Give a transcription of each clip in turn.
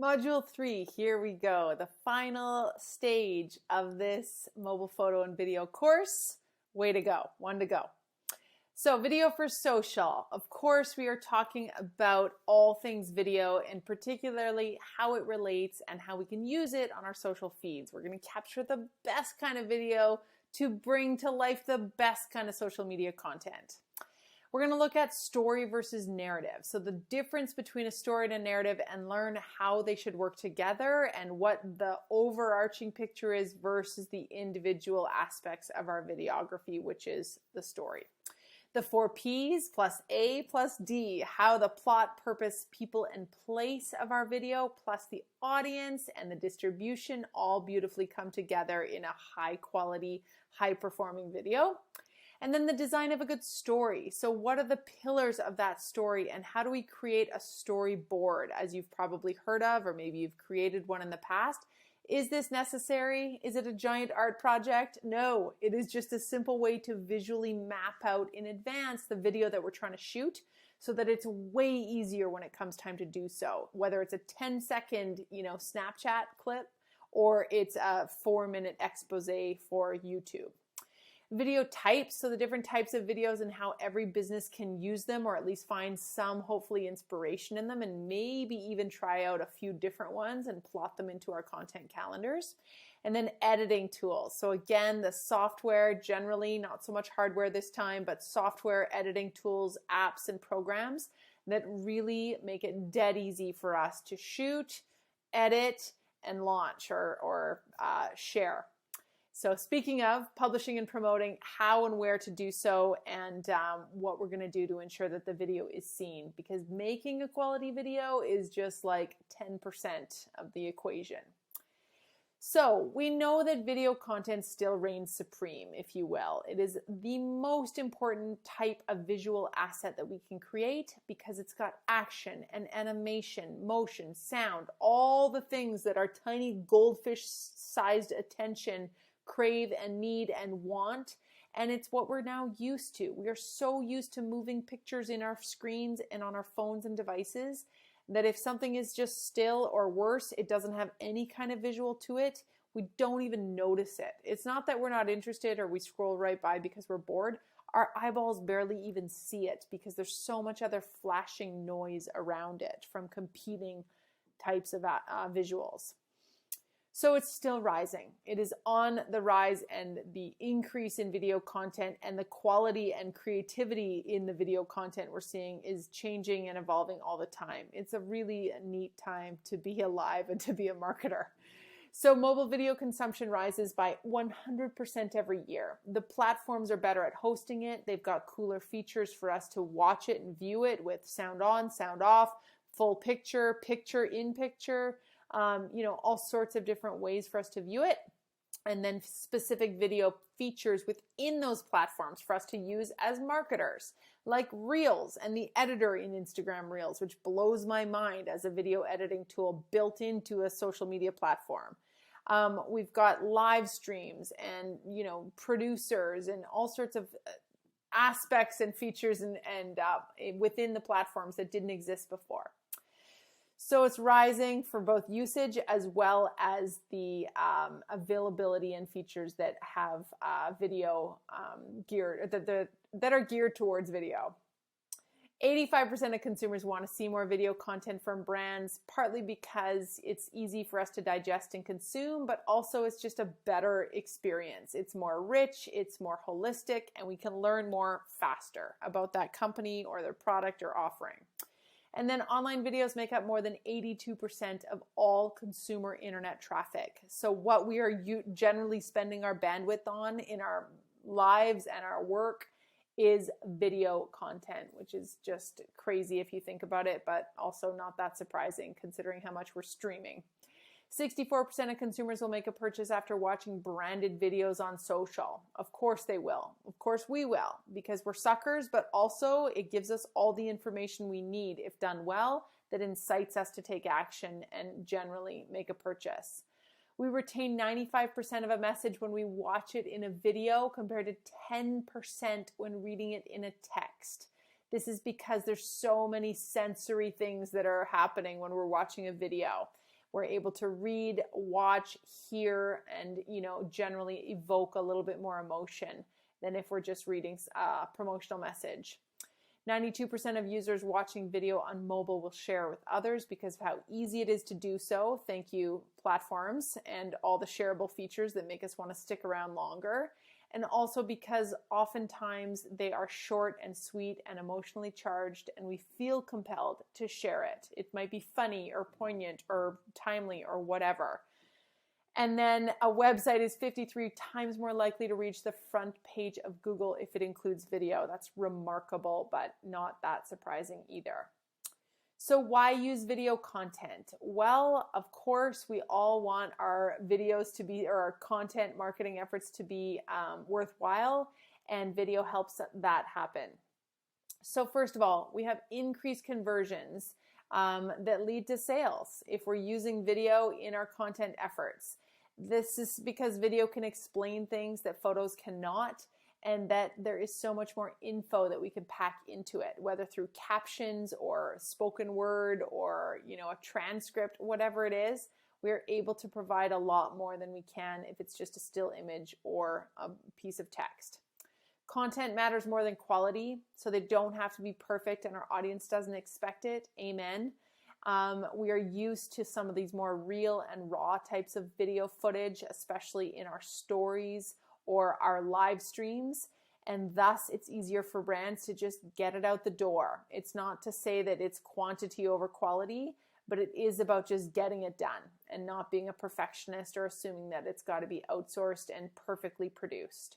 Module 3, here we go. The final stage of this mobile photo and video course. Way to go, one to go. So video for social. Of course, we are talking about all things video and particularly how it relates and how we can use it on our social feeds. We're going to capture the best kind of video to bring to life the best kind of social media content. We're going to look at story versus narrative. So the difference between a story and a narrative, and learn how they should work together and what the overarching picture is versus the individual aspects of our videography, which is the story. The 4 P's plus A plus D, how the plot, purpose, people, and place of our video plus the audience and the distribution all beautifully come together in a high quality, high performing video. And then the design of a good story. So what are the pillars of that story and how do we create a storyboard, as you've probably heard of, or maybe you've created one in the past? Is this necessary? Is it a giant art project? No, it is just a simple way to visually map out in advance the video that we're trying to shoot so that it's way easier when it comes time to do so, whether it's a 10-second, Snapchat clip or it's a 4-minute expose for YouTube. Video types, so the different types of videos and how every business can use them, or at least find some hopefully inspiration in them, and maybe even try out a few different ones and plot them into our content calendars. And then editing tools. So again, the software, generally not so much hardware this time, but software editing tools, apps, and programs that really make it dead easy for us to shoot, edit, and launch or share. So speaking of publishing and promoting, how and where to do so, and what we're going to do to ensure that the video is seen, because making a quality video is just like 10% of the equation. So we know that video content still reigns supreme, if you will. It is the most important type of visual asset that we can create because it's got action and animation, motion, sound, all the things that our tiny goldfish-sized attention crave and need and want, and it's what we're now used to. We are so used to moving pictures in our screens and on our phones and devices that if something is just still, or worse, it doesn't have any kind of visual to it, we don't even notice it. It's not that we're not interested or we scroll right by because we're bored. Our eyeballs barely even see it because there's so much other flashing noise around it from competing types of visuals. So it's still rising. It is on the rise, and the increase in video content and the quality and creativity in the video content we're seeing is changing and evolving all the time. It's a really neat time to be alive and to be a marketer. So mobile video consumption rises by 100% every year. The platforms are better at hosting it. They've got cooler features for us to watch it and view it with sound on, sound off, full picture, picture in picture, all sorts of different ways for us to view it. And then specific video features within those platforms for us to use as marketers, like Reels and the editor in Instagram Reels, which blows my mind as a video editing tool built into a social media platform. We've got live streams and, producers and all sorts of aspects and features and within the platforms that didn't exist before. So it's rising for both usage as well as the availability and features that have video geared that are geared towards video. 85% of consumers want to see more video content from brands, partly because it's easy for us to digest and consume, but also it's just a better experience. It's more rich, it's more holistic, and we can learn more faster about that company or their product or offering. And then online videos make up more than 82% of all consumer internet traffic. So what we are generally spending our bandwidth on in our lives and our work is video content, which is just crazy if you think about it, but also not that surprising considering how much we're streaming. 64% of consumers will make a purchase after watching branded videos on social. Of course they will. Of course we will, because we're suckers, but also it gives us all the information we need, if done well, that incites us to take action and generally make a purchase. We retain 95% of a message when we watch it in a video compared to 10% when reading it in a text. This is because there's so many sensory things that are happening when we're watching a video. We're able to read, watch, hear, and, generally evoke a little bit more emotion than if we're just reading a promotional message. 92% of users watching video on mobile will share with others because of how easy it is to do so. Thank you, platforms, and all the shareable features that make us want to stick around longer. And also because oftentimes they are short and sweet and emotionally charged, and we feel compelled to share it. It might be funny or poignant or timely or whatever. And then a website is 53 times more likely to reach the front page of Google if it includes video. That's remarkable, but not that surprising either. So why use video content? Well, of course, we all want our videos to be, or our content marketing efforts to be worthwhile, and video helps that happen. So first of all, we have increased conversions that lead to sales if we're using video in our content efforts. This is because video can explain things that photos cannot, and that there is so much more info that we can pack into it, whether through captions or spoken word or, a transcript, whatever it is. We're able to provide a lot more than we can if it's just a still image or a piece of text. Content matters more than quality, so they don't have to be perfect and our audience doesn't expect it. Amen. We are used to some of these more real and raw types of video footage, especially in our stories or our live streams, and thus it's easier for brands to just get it out the door. It's not to say that it's quantity over quality, but it is about just getting it done and not being a perfectionist or assuming that it's got to be outsourced and perfectly produced.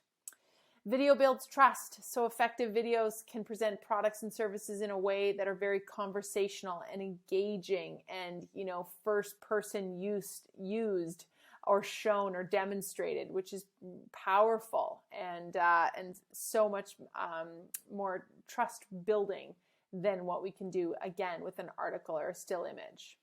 Video builds trust, so effective videos can present products and services in a way that are very conversational and engaging and, first person used or shown or demonstrated, which is powerful and so much more trust building than what we can do, again, with an article or a still image.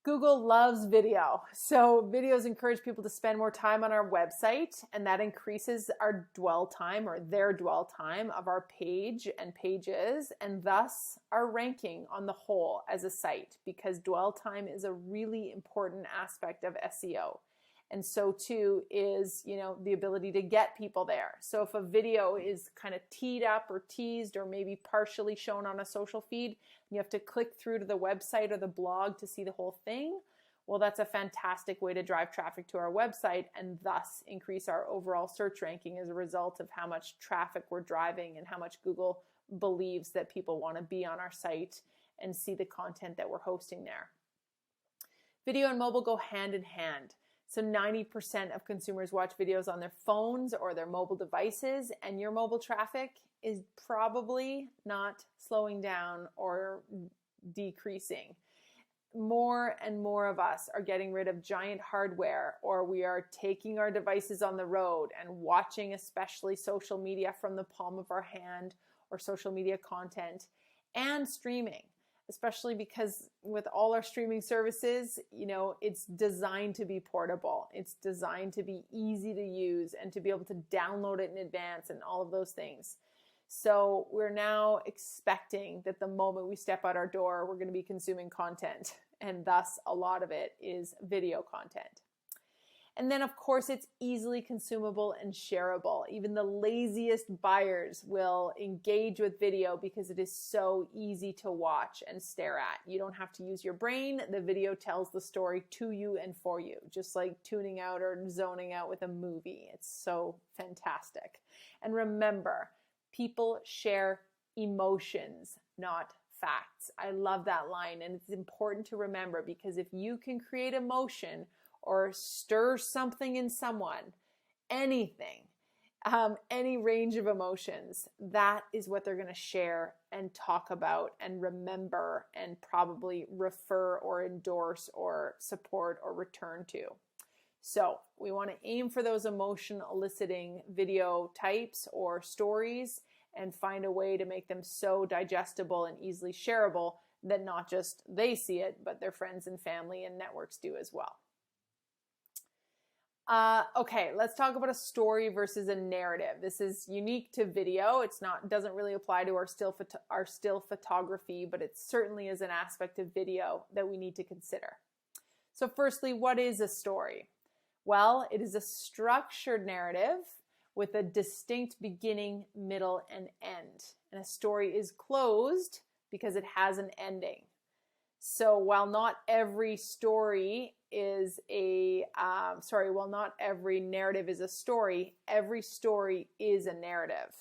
Google loves video. So videos encourage people to spend more time on our website, and that increases our dwell time or their dwell time of our page and pages, and thus our ranking on the whole as a site, because dwell time is a really important aspect of SEO. And so too is, the ability to get people there. So if a video is kind of teed up or teased or maybe partially shown on a social feed, you have to click through to the website or the blog to see the whole thing. Well, that's a fantastic way to drive traffic to our website and thus increase our overall search ranking as a result of how much traffic we're driving and how much Google believes that people want to be on our site and see the content that we're hosting there. Video and mobile go hand in hand. So 90% of consumers watch videos on their phones or their mobile devices, and your mobile traffic is probably not slowing down or decreasing. More and more of us are getting rid of giant hardware, or we are taking our devices on the road and watching especially social media from the palm of our hand or social media content and streaming. Especially because with all our streaming services, it's designed to be portable. It's designed to be easy to use and to be able to download it in advance and all of those things. So we're now expecting that the moment we step out our door, we're going to be consuming content. And thus a lot of it is video content. And then, of course, it's easily consumable and shareable. Even the laziest buyers will engage with video because it is so easy to watch and stare at. You don't have to use your brain. The video tells the story to you and for you, just like tuning out or zoning out with a movie. It's so fantastic. And remember, people share emotions, not facts. I love that line, and it's important to remember because if you can create emotion or stir something in someone, anything, any range of emotions, that is what they're going to share and talk about and remember and probably refer or endorse or support or return to. So we want to aim for those emotion eliciting video types or stories and find a way to make them so digestible and easily shareable that not just they see it, but their friends and family and networks do as well. Okay, let's talk about a story versus a narrative. This is unique to video. Doesn't really apply to our still photography, but it certainly is an aspect of video that we need to consider. So firstly, what is a story? Well, it is a structured narrative with a distinct beginning, middle, and end. And a story is closed because it has an ending. So while not every story is while not every narrative is a story, every story is a narrative.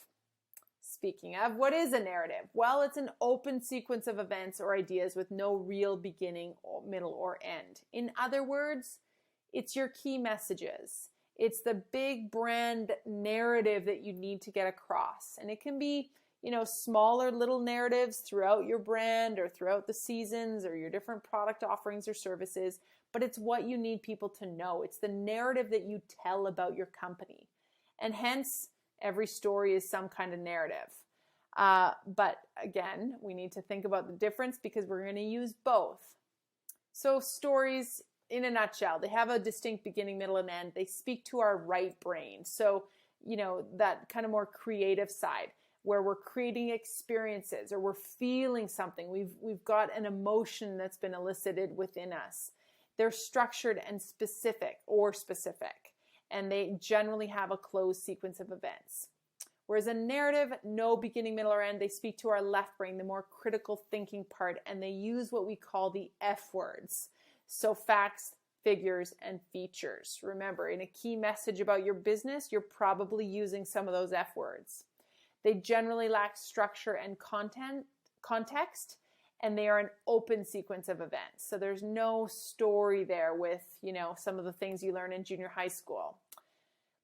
Speaking of, what is a narrative? Well, it's an open sequence of events or ideas with no real beginning, or middle, or end. In other words, it's your key messages. It's the big brand narrative that you need to get across. And it can be, smaller little narratives throughout your brand or throughout the seasons or your different product offerings or services, but it's what you need people to know. It's the narrative that you tell about your company. And hence, every story is some kind of narrative. But again, we need to think about the difference because we're going to use both. So stories, in a nutshell, they have a distinct beginning, middle, and end. They speak to our right brain. So, that kind of more creative side where we're creating experiences or we're feeling something. We've got an emotion that's been elicited within us. They're structured and specific, and they generally have a closed sequence of events. Whereas a narrative, no beginning, middle, or end, they speak to our left brain, the more critical thinking part, and they use what we call the F words. So facts, figures, and features. Remember, in a key message about your business, you're probably using some of those F words. They generally lack structure and context, and they are an open sequence of events. So there's no story there with, some of the things you learn in junior high school.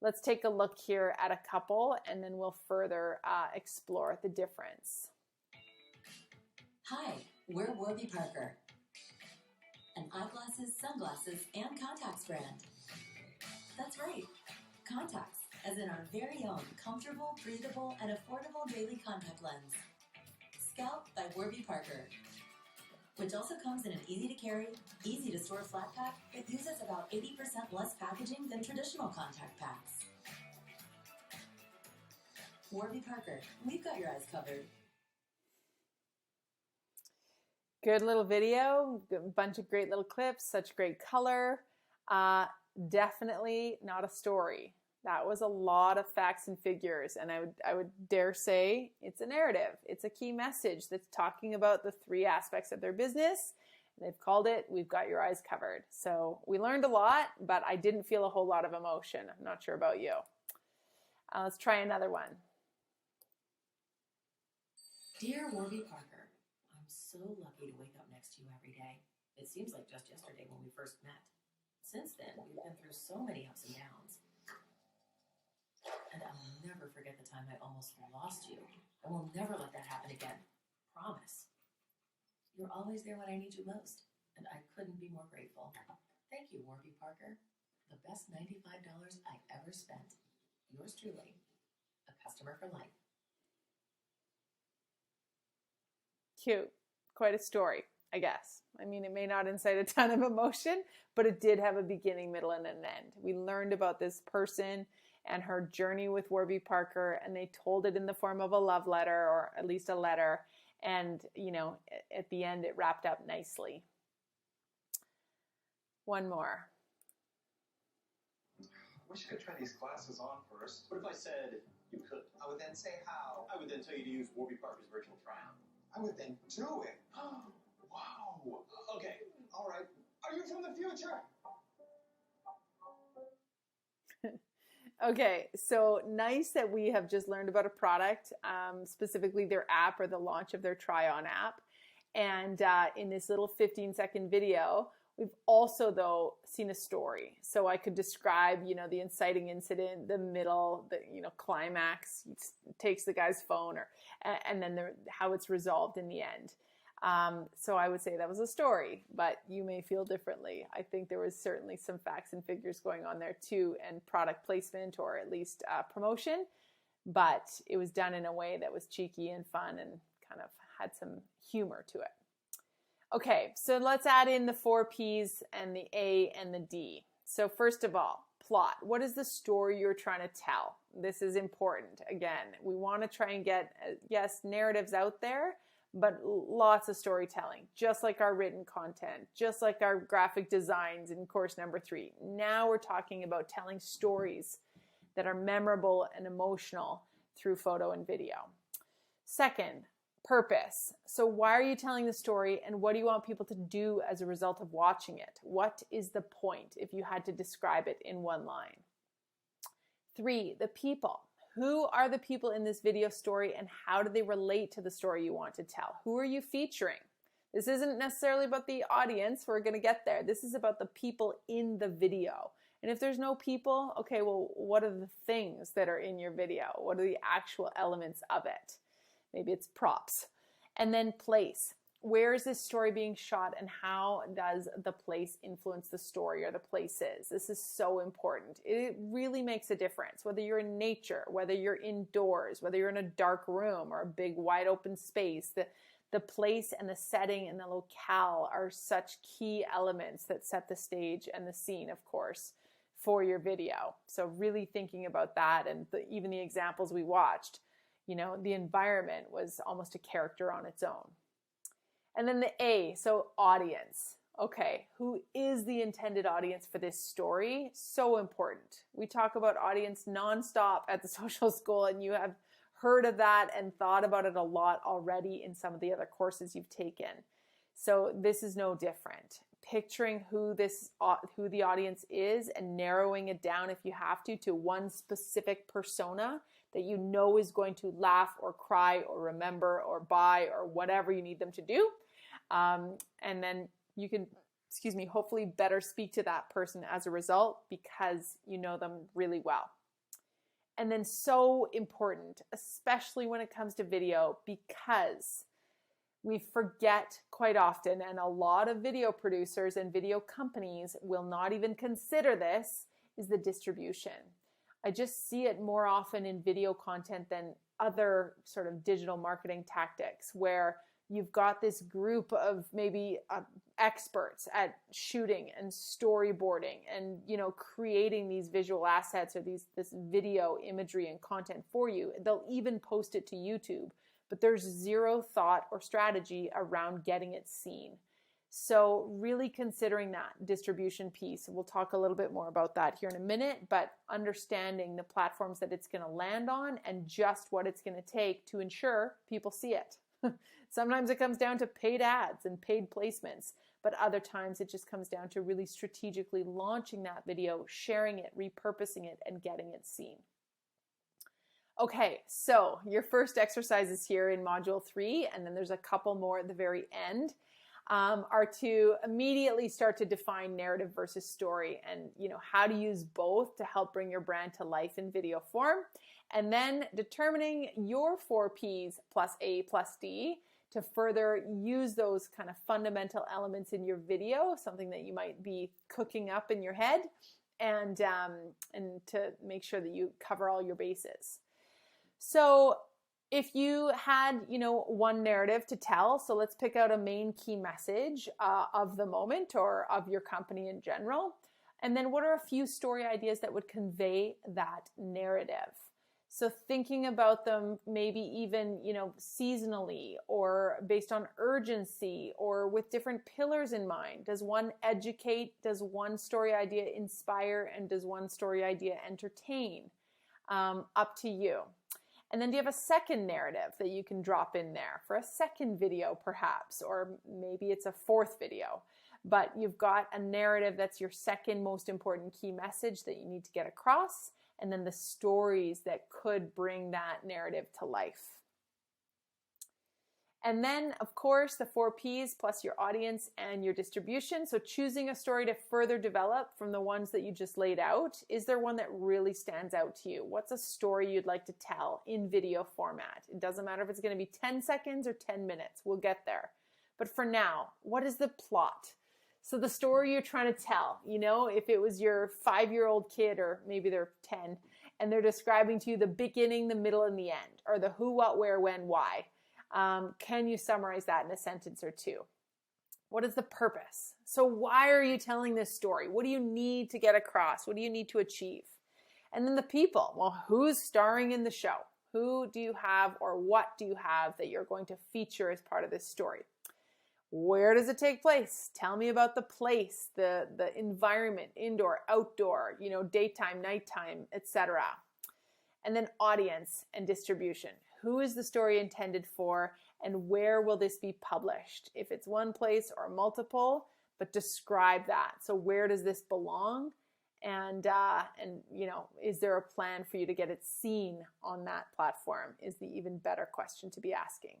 Let's take a look here at a couple, and then we'll further explore the difference. Hi, we're Warby Parker, an eyeglasses, sunglasses, and contacts brand. That's right, contacts, as in our very own comfortable, breathable, and affordable daily contact lens. Scout by Warby Parker, which also comes in an easy-to-carry, easy-to-store flat pack that uses about 80% less packaging than traditional contact packs. Warby Parker, we've got your eyes covered. Good little video, a bunch of great little clips, such great color. Definitely not a story. That was a lot of facts and figures, and I would dare say it's a narrative. It's a key message that's talking about the three aspects of their business. They've called it, we've got your eyes covered. So we learned a lot, but I didn't feel a whole lot of emotion. I'm not sure about you. Let's try another one. Dear Warby Parker, I'm so lucky to wake up next to you every day. It seems like just yesterday when we first met. Since then, we've been through so many ups and downs. And I'll never forget the time I almost lost you. I will never let that happen again. Promise. You're always there when I need you most, and I couldn't be more grateful. Thank you, Warby Parker. The best $95 I've ever spent. Yours truly, a customer for life. Cute. Quite a story, I guess. I mean, it may not incite a ton of emotion, but it did have a beginning, middle, and an end. We learned about this person and her journey with Warby Parker, and they told it in the form of a love letter, or at least a letter, and at the end it wrapped up nicely. One more. I wish I could try these glasses on first. What if I said you could? I would then say how. I would then tell you to use Warby Parker's virtual try-on. I would then do it. Wow. Okay. All right. Are you from the future? Okay, so nice that we have just learned about a product, specifically their app or the launch of their try-on app. And in this little 15-second video, we've also, though, seen a story. So I could describe, the inciting incident, the middle, the, climax, takes the guy's phone, and then how it's resolved in the end. So I would say that was a story, but you may feel differently. I think there was certainly some facts and figures going on there too, and product placement, or at least promotion, but it was done in a way that was cheeky and fun and kind of had some humor to it. Okay, so let's add in the 4 P's and the A and the D. So first of all, plot. What is the story you're trying to tell? This is important. Again, we want to try and get, yes, narratives out there, but lots of storytelling, just like our written content, just like our graphic designs in course number 3. Now we're talking about telling stories that are memorable and emotional through photo and video. Second, purpose. So why are you telling the story, and what do you want people to do as a result of watching it? What is the point if you had to describe it in one line? 3, the people. Who are the people in this video story, and how do they relate to the story you want to tell? Who are you featuring? This isn't necessarily about the audience. We're going to get there. This is about the people in the video. And if there's no people, okay, well, what are the things that are in your video? What are the actual elements of it? Maybe it's props. And then place. Where is this story being shot, and how does the place influence the story or the places? This is so important. It really makes a difference, whether you're in nature, whether you're indoors, whether you're in a dark room or a big wide open space. The place and the setting and the locale are such key elements that set the stage and the scene, of course, for your video. So really thinking about that, and even the examples we watched, you know, the environment was almost a character on its own. And then the A, so audience. Okay, who is the intended audience for this story? So important. We talk about audience nonstop at the social school, and you have heard of that and thought about it a lot already in some of the other courses you've taken. So this is no different. Picturing who the audience is and narrowing it down if you have to one specific persona that you know is going to laugh or cry or remember or buy or whatever you need them to do. And then you can, hopefully better speak to that person as a result because you know them really well. And then so important, especially when it comes to video, because we forget quite often, and a lot of video producers and video companies will not even consider this, is the distribution. I just see it more often in video content than other sort of digital marketing tactics, where you've got this group of maybe experts at shooting and storyboarding and, you know, creating these visual assets or this video imagery and content for you. They'll even post it to YouTube, but there's zero thought or strategy around getting it seen. So really considering that distribution piece. We'll talk a little bit more about that here in a minute, but understanding the platforms that it's going to land on and just what it's going to take to ensure people see it. Sometimes it comes down to paid ads and paid placements, but other times it just comes down to really strategically launching that video, sharing it, repurposing it, and getting it seen. Okay, so your first exercises here in Module 3, and then there's a couple more at the very end, are to immediately start to define narrative versus story, and how to use both to help bring your brand to life in video form, and then determining your 4 Ps plus A plus D to further use those kind of fundamental elements in your video, something that you might be cooking up in your head, and to make sure that you cover all your bases. So if you had, one narrative to tell, so let's pick out a main key message of the moment or of your company in general. And then what are a few story ideas that would convey that narrative? So thinking about them maybe even, seasonally or based on urgency or with different pillars in mind. Does one educate? Does one story idea inspire? And does one story idea entertain? Up to you. And then do you have a second narrative that you can drop in there for a second video perhaps, or maybe it's a 4th video, but you've got a narrative that's your second most important key message that you need to get across, and then the stories that could bring that narrative to life. And then, of course, the 4 Ps plus your audience and your distribution. So choosing a story to further develop from the ones that you just laid out. Is there one that really stands out to you? What's a story you'd like to tell in video format? It doesn't matter if it's going to be 10 seconds or 10 minutes. We'll get there. But for now, what is the plot? So the story you're trying to tell, if it was your 5-year-old kid, or maybe they're 10, and they're describing to you the beginning, the middle, and the end, or the who, what, where, when, why. Can you summarize that in a sentence or 2? What is the purpose? So why are you telling this story? What do you need to get across? What do you need to achieve? And then the people. Well, who's starring in the show? Who do you have, or what do you have that you're going to feature as part of this story? Where does it take place? Tell me about the place, the environment, indoor, outdoor, daytime, nighttime, etc. And then audience and distribution. Who is the story intended for, and where will this be published? If it's one place or multiple, but describe that. So where does this belong? And is there a plan for you to get it seen on that platform is the even better question to be asking.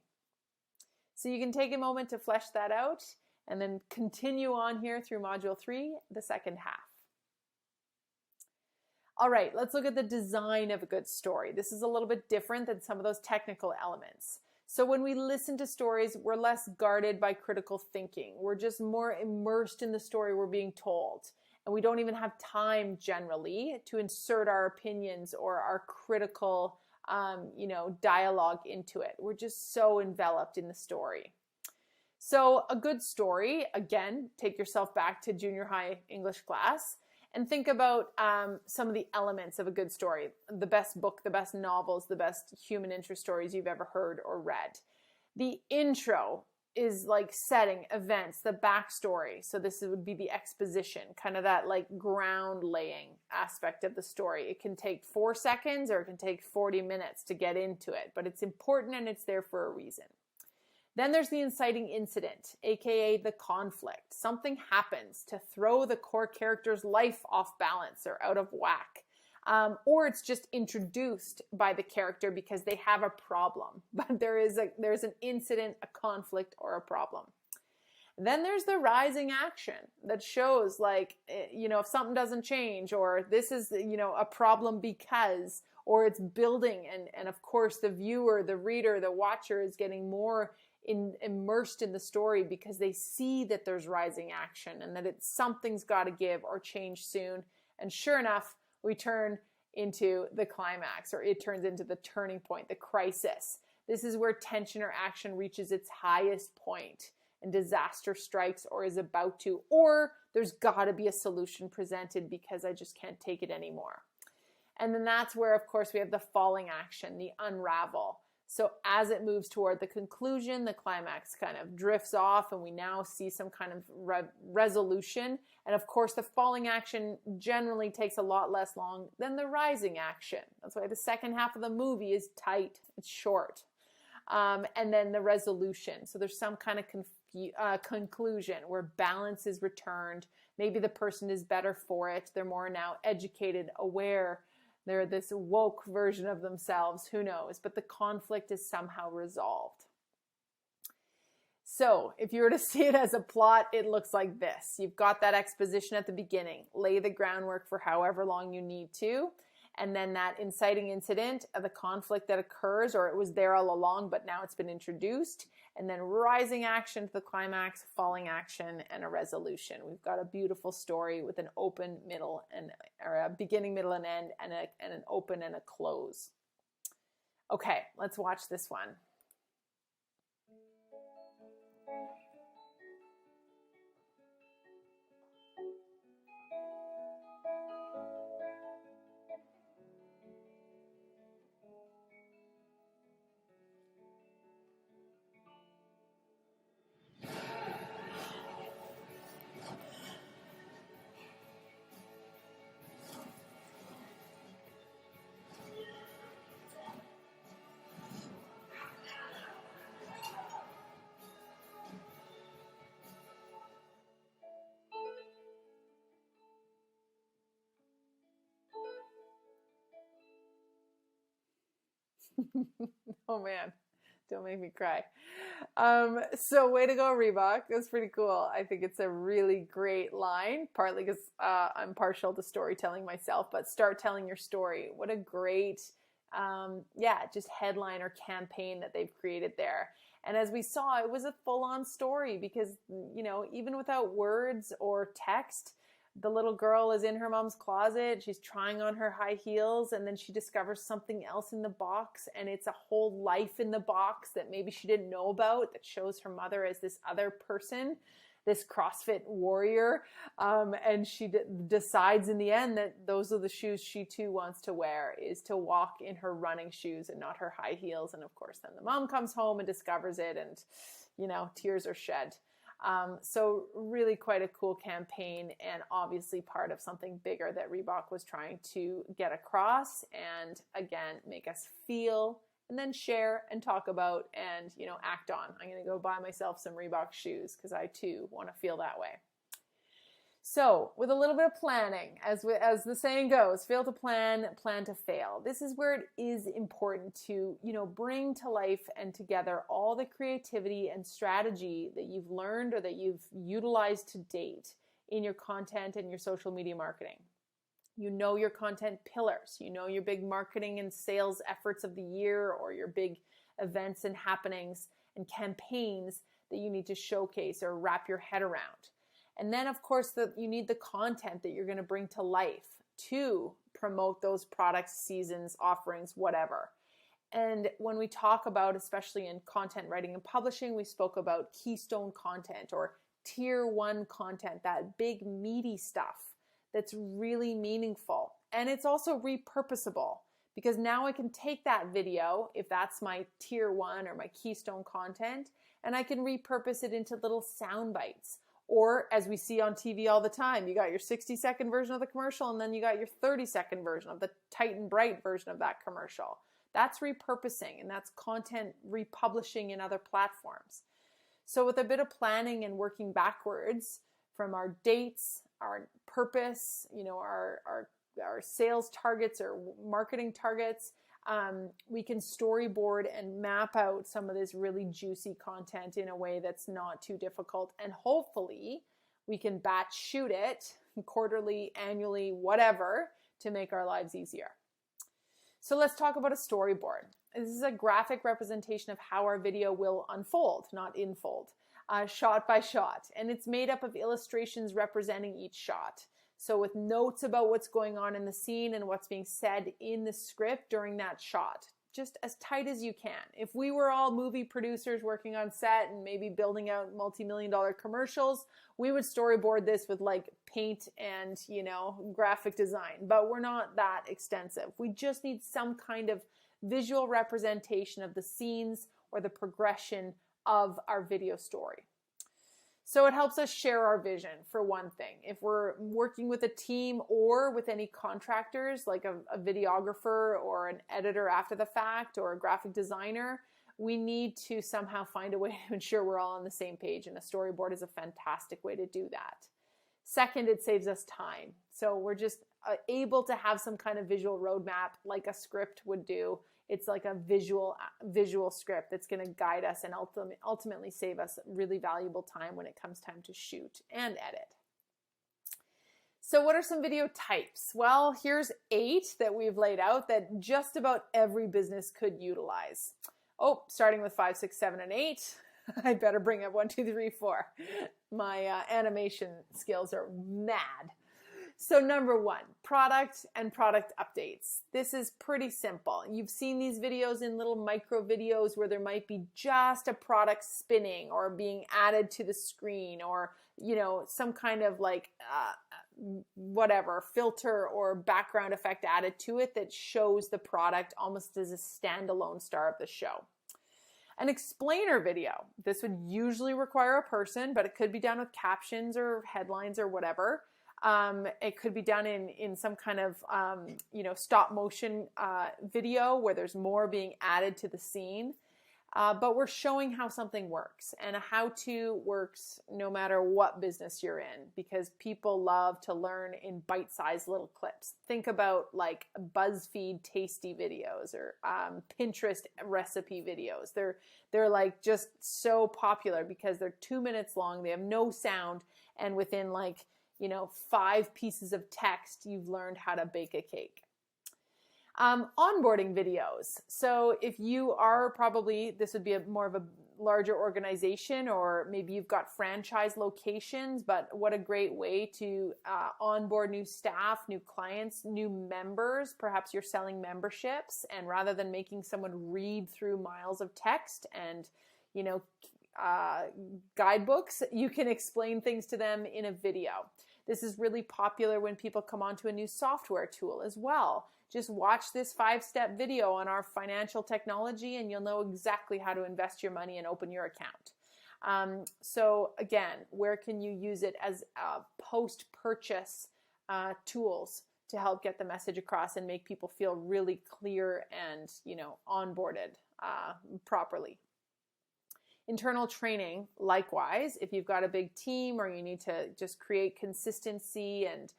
So you can take a moment to flesh that out and then continue on here through Module 3, the second half. All right, let's look at the design of a good story. This is a little bit different than some of those technical elements. So when we listen to stories, we're less guarded by critical thinking. We're just more immersed in the story we're being told. And we don't even have time generally to insert our opinions or our critical dialogue into it. We're just so enveloped in the story. So a good story, again, take yourself back to junior high English class and think about some of the elements of a good story. The best book, the best novels, the best human interest stories you've ever heard or read. The intro is like setting, events, the backstory. So this would be the exposition, kind of that like ground laying aspect of the story. It can take 4 seconds or it can take 40 minutes to get into it, but it's important and it's there for a reason. Then there's the inciting incident, aka the conflict. Something happens to throw the core character's life off balance or out of whack. Or it's just introduced by the character because they have a problem, but there's an incident, a conflict, or a problem. Then there's the rising action that shows if something doesn't change, or this is, a problem because, or it's building. And of course the viewer, the reader, the watcher is getting more immersed in the story because they see that there's rising action and that something's got to give or change soon. And sure enough, we turn into the climax, or it turns into the turning point, the crisis. This is where tension or action reaches its highest point and disaster strikes or is about to, or there's got to be a solution presented because I just can't take it anymore. And then that's where, of course, we have the falling action, the unravel. So as it moves toward the conclusion, the climax kind of drifts off and we now see some kind of resolution. And of course, the falling action generally takes a lot less long than the rising action. That's why the second half of the movie is tight, it's short. And then the resolution. So there's some kind of conclusion where balance is returned. Maybe the person is better for it. They're more now educated, aware. They're this woke version of themselves, who knows, but the conflict is somehow resolved. So if you were to see it as a plot, it looks like this. You've got that exposition at the beginning, lay the groundwork for however long you need to, and then that inciting incident of the conflict that occurs, or it was there all along, but now it's been introduced, and then rising action to the climax, falling action, and a resolution. We've got a beautiful story with an open middle or a beginning, middle, and end, and an open and a close. Okay, let's watch this one. Oh man, don't make me cry. So way to go, Reebok. That's pretty cool. I think it's a really great line, partly because I'm partial to storytelling myself, but start telling your story. What a great, just headline or campaign that they've created there. And as we saw, it was a full-on story because, even without words or text, the little girl is in her mom's closet. She's trying on her high heels, and then she discovers something else in the box, and it's a whole life in the box that maybe she didn't know about that shows her mother as this other person this CrossFit warrior. And she decides in the end that those are the shoes she too wants to wear, is to walk in her running shoes and not her high heels. And of course, then the mom comes home and discovers it, and, you know, tears are shed. So really quite a cool campaign, and obviously part of something bigger that Reebok was trying to get across, and again, make us feel and then share and talk about and, you know, act on. I'm going to go buy myself some Reebok shoes because I too want to feel that way. So with a little bit of planning, as the saying goes, fail to plan, plan to fail. This is where it is important to, you know, bring to life and together all the creativity and strategy that you've learned or that you've utilized to date in your content and your social media marketing. You know your content pillars, you know your big marketing and sales efforts of the year, or your big events and happenings and campaigns that you need to showcase or wrap your head around. And then, of course, you need the content that you're going to bring to life to promote those products, seasons, offerings, whatever. And when we talk about, especially in content writing and publishing, we spoke about keystone content or tier 1 content, that big meaty stuff that's really meaningful. And it's also repurposable, because now I can take that video, if that's my tier 1 or my keystone content, and I can repurpose it into little sound bites. Or, as we see on TV all the time, you got your 60-second version of the commercial, and then you got your 30-second version of the tight and bright version of that commercial. That's repurposing, and that's content republishing in other platforms. So with a bit of planning and working backwards from our dates, our purpose, you know, our sales targets or marketing targets, we can storyboard and map out some of this really juicy content in a way that's not too difficult. And hopefully we can batch shoot it quarterly, annually, whatever, to make our lives easier. So let's talk about a storyboard. This is a graphic representation of how our video will unfold, not infold, shot by shot. And it's made up of illustrations representing each shot. So with notes about what's going on in the scene and what's being said in the script during that shot, just as tight as you can. If we were all movie producers working on set and maybe building out multi-million-dollar commercials, we would storyboard this with like paint and, you know, graphic design, but we're not that extensive. We just need some kind of visual representation of the scenes or the progression of our video story. So it helps us share our vision, for one thing. If we're working with a team or with any contractors, like a videographer or an editor after the fact or a graphic designer, we need to somehow find a way to ensure we're all on the same page, and a storyboard is a fantastic way to do that. Second, it saves us time. So we're just able to have some kind of visual roadmap like a script would do. It's like a visual script that's going to guide us and ultimately save us really valuable time when it comes time to shoot and edit. So what are some video types? Well, here's 8 that we've laid out that just about every business could utilize. Oh, starting with 5, 6, 7, and 8. I better bring up 1, 2, 3, 4. My animation skills are mad. So number 1, product and product updates. This is pretty simple. You've seen these videos in little micro videos where there might be just a product spinning or being added to the screen, or, you know, some kind of like whatever filter or background effect added to it that shows the product almost as a standalone star of the show. An explainer video. This would usually require a person, but it could be done with captions or headlines or whatever. It could be done in some kind of, stop motion video where there's more being added to the scene. But we're showing how something works, and a how-to works no matter what business you're in, because people love to learn in bite-sized little clips. Think about like BuzzFeed tasty videos or Pinterest recipe videos. They're like just so popular because they're 2 minutes long. They have no sound, and within 5 pieces of text, you've learned how to bake a cake. Onboarding videos. So if you are this would be more of a larger organization, or maybe you've got franchise locations, but what a great way to onboard new staff, new clients, new members. Perhaps you're selling memberships, and rather than making someone read through miles of text and, guidebooks, you can explain things to them in a video. This is really popular when people come onto a new software tool as well. Just watch this 5-step video on our financial technology and you'll know exactly how to invest your money and open your account. So again, where can you use it as post-purchase tools to help get the message across and make people feel really clear and, onboarded properly. Internal training, likewise, if you've got a big team or you need to just create consistency and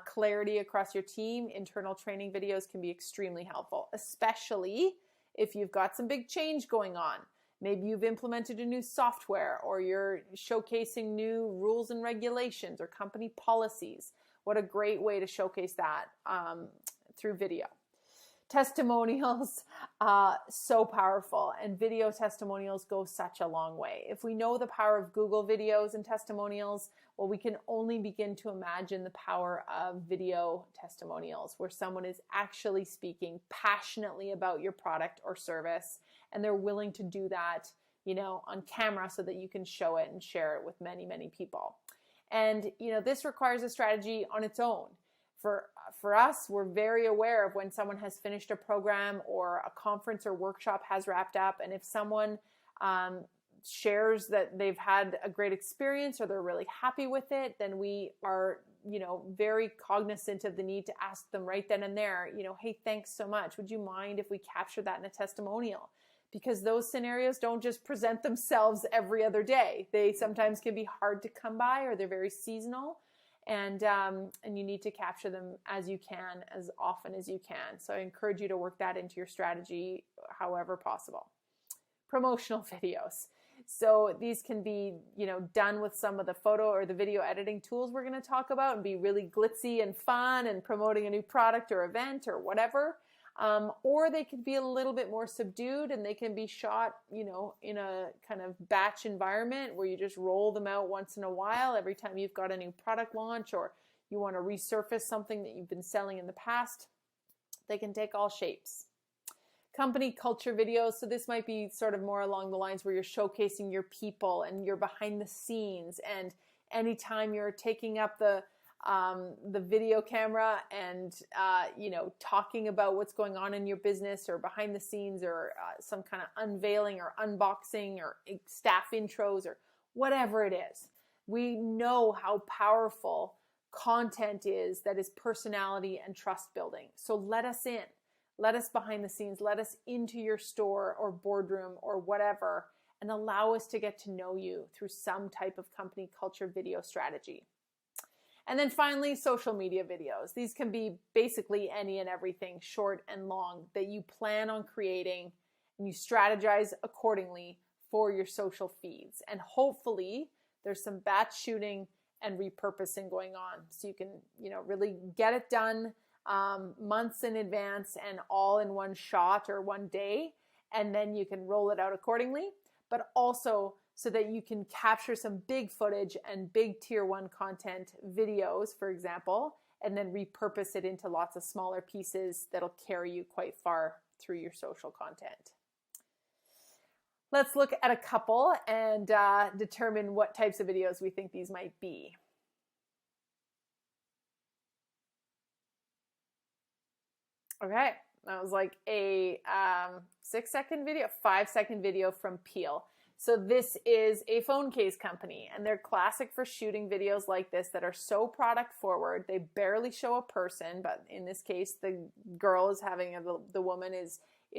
clarity across your team, internal training videos can be extremely helpful, especially if you've got some big change going on. Maybe you've implemented a new software or you're showcasing new rules and regulations or company policies. What a great way to showcase that through video. Testimonials, so powerful, and video testimonials go such a long way. If we know the power of Google videos and testimonials, well, we can only begin to imagine the power of video testimonials where someone is actually speaking passionately about your product or service, and they're willing to do that, on camera so that you can show it and share it with many, many people. And, this requires a strategy on its own. For us, we're very aware of when someone has finished a program or a conference or workshop has wrapped up. And if someone shares that they've had a great experience or they're really happy with it, then we are, very cognizant of the need to ask them right then and there, hey, thanks so much. Would you mind if we capture that in a testimonial? Because those scenarios don't just present themselves every other day. They sometimes can be hard to come by or they're very seasonal. And you need to capture them as you can, as often as you can. So I encourage you to work that into your strategy however possible. Promotional videos. So these can be, done with some of the photo or the video editing tools we're going to talk about and be really glitzy and fun and promoting a new product or event or whatever. Or they could be a little bit more subdued and they can be shot, in a kind of batch environment where you just roll them out once in a while every time you've got a new product launch or you want to resurface something that you've been selling in the past. They can take all shapes. Company culture videos. So this might be sort of more along the lines where you're showcasing your people and you're behind the scenes. And anytime you're taking up the video camera and, talking about what's going on in your business or behind the scenes or some kind of unveiling or unboxing or staff intros or whatever it is. We know how powerful content is that is personality and trust building. So let us in, let us behind the scenes, let us into your store or boardroom or whatever, and allow us to get to know you through some type of company culture video strategy. And then finally, social media videos. These can be basically any and everything, short and long, that you plan on creating and you strategize accordingly for your social feeds. And hopefully there's some batch shooting and repurposing going on. So you can, really get it done months in advance and all in one shot or one day. And then you can roll it out accordingly, but also so that you can capture some big footage and big tier 1 content videos, for example, and then repurpose it into lots of smaller pieces that'll carry you quite far through your social content. Let's look at a couple and determine what types of videos we think these might be. Okay, that was like a 6-second video, 5-second video from Peel. So this is a phone case company, and they're classic for shooting videos like this that are so product forward. They barely show a person, but in this case, the girl is having, the woman is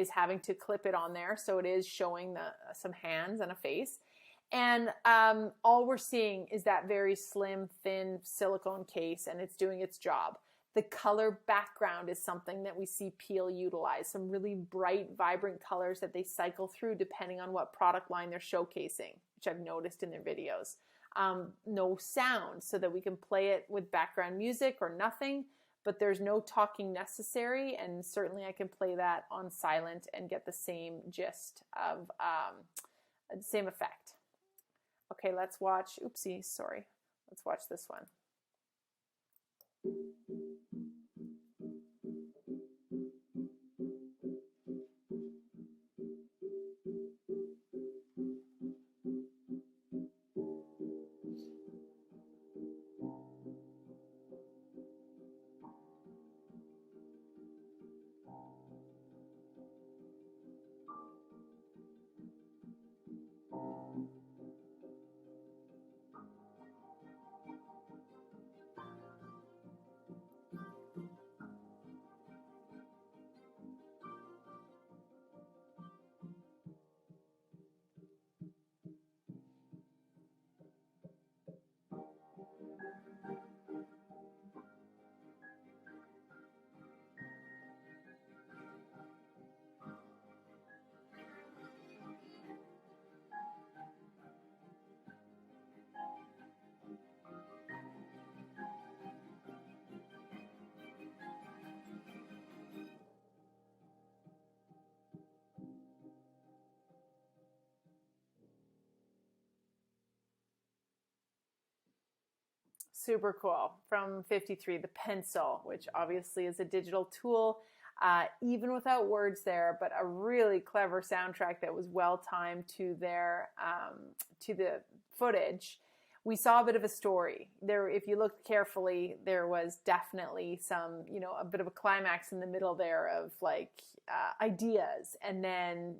having to clip it on there. So it is showing some hands and a face. And all we're seeing is that very slim, thin silicone case, and it's doing its job. The color background is something that we see Peel utilize, some really bright, vibrant colors that they cycle through depending on what product line they're showcasing, which I've noticed in their videos. No sound, so that we can play it with background music or nothing, but there's no talking necessary, and certainly I can play that on silent and get the same gist of, the same effect. Okay, let's watch, let's watch this one. Super cool. From 53, the pencil, which obviously is a digital tool, even without words there, but a really clever soundtrack that was well timed to to the footage. We saw a bit of a story there. If you looked carefully, there was definitely some, a bit of a climax in the middle there of like ideas, and then,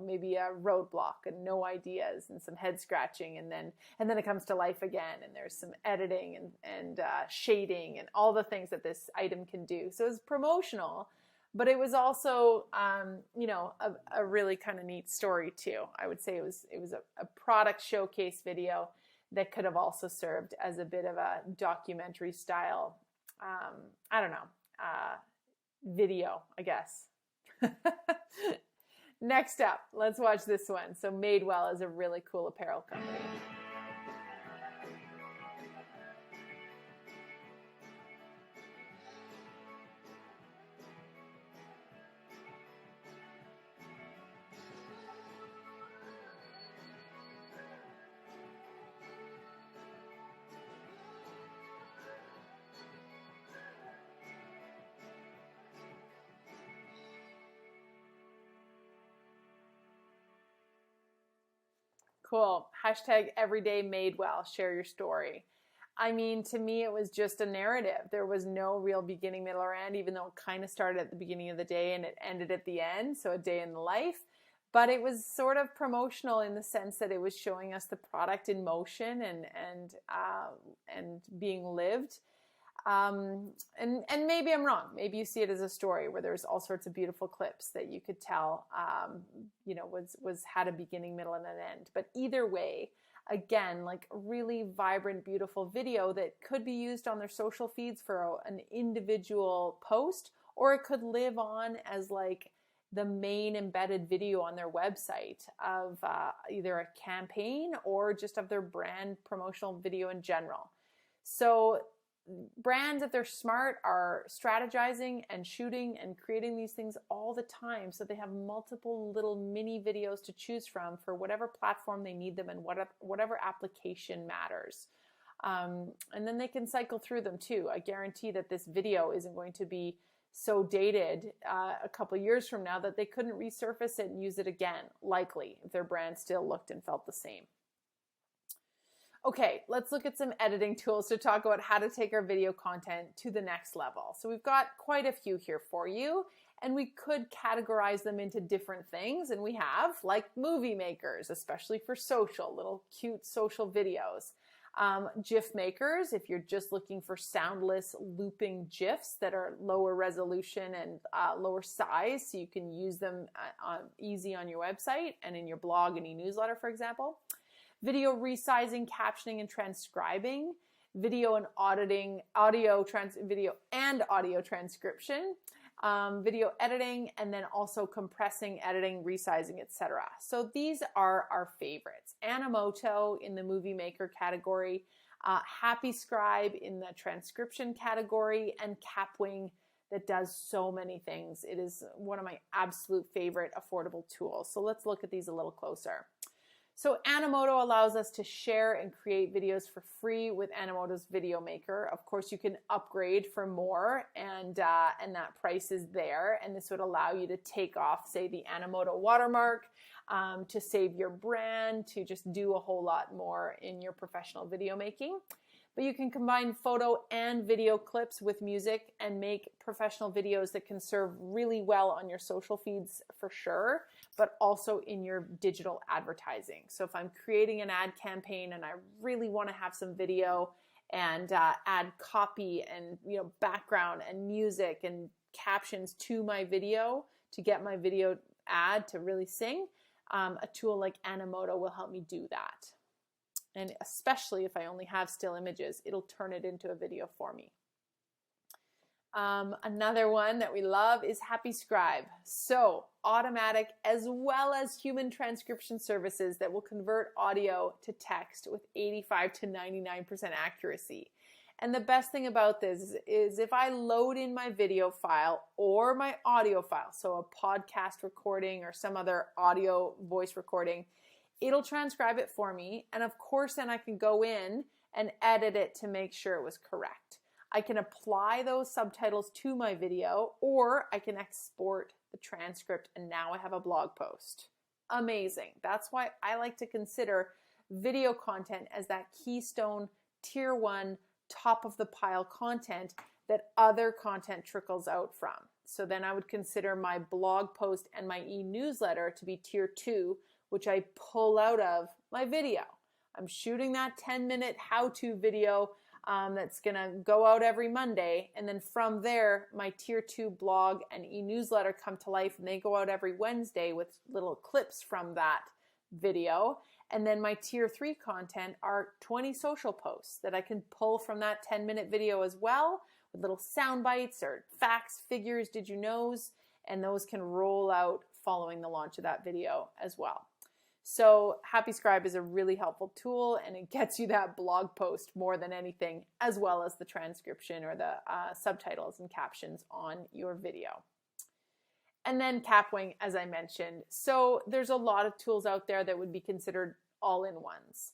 maybe a roadblock and no ideas and some head scratching. And then it comes to life again. And there's some editing and shading and all the things that this item can do. So it's promotional, but it was also, a really kind of neat story too. I would say it was a product showcase video that could have also served as a bit of a documentary style, video, I guess. Next up, let's watch this one. So Madewell is a really cool apparel company. Cool. Hashtag everyday Madewell. Share your story. I mean, to me, it was just a narrative. There was no real beginning, middle, or end, even though it kind of started at the beginning of the day and it ended at the end. So a day in the life. But it was sort of promotional in the sense that it was showing us the product in motion and being lived. And maybe I'm wrong. Maybe you see it as a story where there's all sorts of beautiful clips that you could tell, had a beginning, middle, and an end. But either way, again, like a really vibrant, beautiful video that could be used on their social feeds for an individual post, or it could live on as like the main embedded video on their website of either a campaign or just of their brand promotional video in general. So brands, if they're smart, are strategizing and shooting and creating these things all the time, so they have multiple little mini videos to choose from for whatever platform they need them and whatever application matters. And then they can cycle through them too. I guarantee that this video isn't going to be so dated a couple of years from now that they couldn't resurface it and use it again, likely, if their brand still looked and felt the same. Okay, let's look at some editing tools to talk about how to take our video content to the next level. So we've got quite a few here for you, and we could categorize them into different things, and we have, like movie makers, especially for social, little cute social videos. GIF makers, if you're just looking for soundless looping GIFs that are lower resolution and lower size, so you can use them easy on your website and in your blog and e-newsletter, for example. Video resizing, captioning, and transcribing, video and video and audio transcription, video editing, and then also compressing, editing, resizing, etc. So these are our favorites. Animoto in the movie maker category, Happy Scribe in the transcription category, and Capwing that does so many things. It is one of my absolute favorite affordable tools. So let's look at these a little closer. So Animoto allows us to share and create videos for free with Animoto's Video Maker. Of course, you can upgrade for more, and that price is there. And this would allow you to take off, say, the Animoto watermark, to save your brand, to just do a whole lot more in your professional video making. But you can combine photo and video clips with music and make professional videos that can serve really well on your social feeds for sure, but also in your digital advertising. So if I'm creating an ad campaign and I really want to have some video and add copy and background and music and captions to my video to get my video ad to really sing, a tool like Animoto will help me do that. And especially if I only have still images, it'll turn it into a video for me. Another one that we love is Happy Scribe. So automatic as well as human transcription services that will convert audio to text with 85 to 99% accuracy. And the best thing about this is if I load in my video file or my audio file, so a podcast recording or some other audio voice recording, it'll transcribe it for me. And of course, then I can go in and edit it to make sure it was correct. I can apply those subtitles to my video, or I can export the transcript, and now I have a blog post. Amazing. That's why I like to consider video content as that keystone, tier 1, top of the pile content that other content trickles out from. So then I would consider my blog post and my e-newsletter to be tier 2, which I pull out of my video. I'm shooting that 10-minute how-to video that's going to go out every Monday. And then from there, my tier 2 blog and e-newsletter come to life, and they go out every Wednesday with little clips from that video. And then my tier 3 content are 20 social posts that I can pull from that 10-minute video as well, with little sound bites or facts, figures, did you knows, and those can roll out following the launch of that video as well. So Happy Scribe is a really helpful tool, and it gets you that blog post more than anything, as well as the transcription or the subtitles and captions on your video. And then Capwing, as I mentioned. So there's a lot of tools out there that would be considered all-in-ones.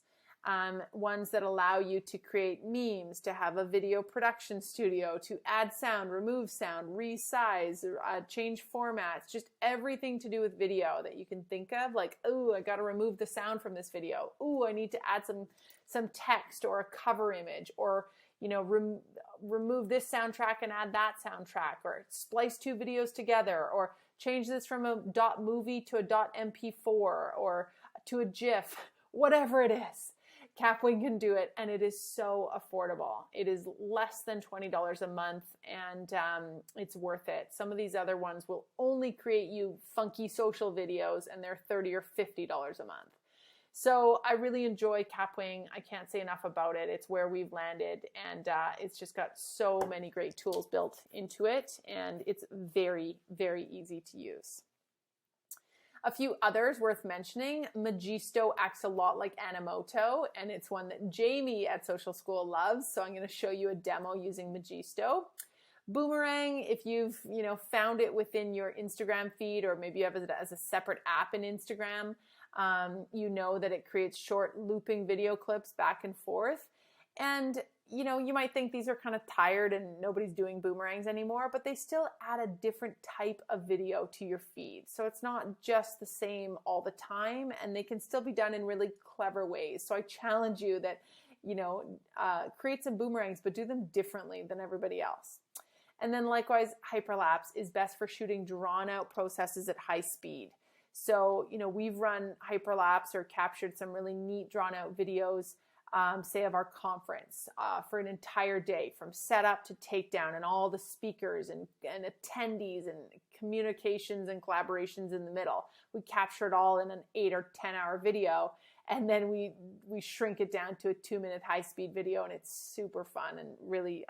Ones that allow you to create memes, to have a video production studio, to add sound, remove sound, resize, change formats, just everything to do with video that you can think of. Like, oh, I got to remove the sound from this video. Oh, I need to add some text or a cover image, or remove this soundtrack and add that soundtrack, or splice 2 videos together, or change this from a .movie to a .mp4 or to a GIF, whatever it is. Capwing can do it, and it is so affordable. It is less than $20 a month, and it's worth it. Some of these other ones will only create you funky social videos, and they're $30 or $50 a month. So I really enjoy Capwing. I can't say enough about it. It's where we've landed, and it's just got so many great tools built into it, and it's very, very easy to use. A few others worth mentioning. Magisto acts a lot like Animoto, and it's one that Jamie at Social School loves, so I'm going to show you a demo using Magisto. Boomerang, if you've found it within your Instagram feed, or maybe you have it as a separate app in Instagram, you know that it creates short looping video clips back and forth. And you might think these are kind of tired and nobody's doing boomerangs anymore, but they still add a different type of video to your feed. So it's not just the same all the time, and they can still be done in really clever ways. So I challenge you that, create some boomerangs, but do them differently than everybody else. And then likewise, hyperlapse is best for shooting drawn out processes at high speed. So, we've run hyperlapse or captured some really neat drawn out videos, say of our conference, for an entire day, from setup to takedown, and all the speakers and attendees and communications and collaborations in the middle. We capture it all in an 8 or 10 hour video, and then we shrink it down to a 2-minute high-speed video, and it's super fun and really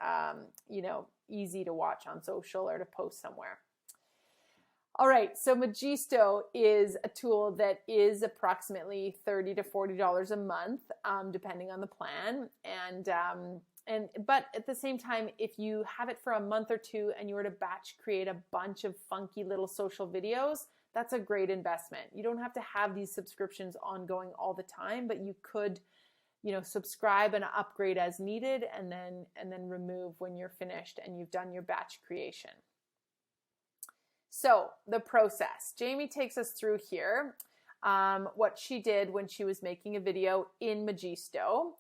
easy to watch on social or to post somewhere. All right, so Magisto is a tool that is approximately $30 to $40 a month, depending on the plan. But at the same time, if you have it for a month or two and you were to batch create a bunch of funky little social videos, that's a great investment. You don't have to have these subscriptions ongoing all the time, but you could, subscribe and upgrade as needed, and then remove when you're finished and you've done your batch creation. So the process, Jamie takes us through here, what she did when she was making a video in Magisto.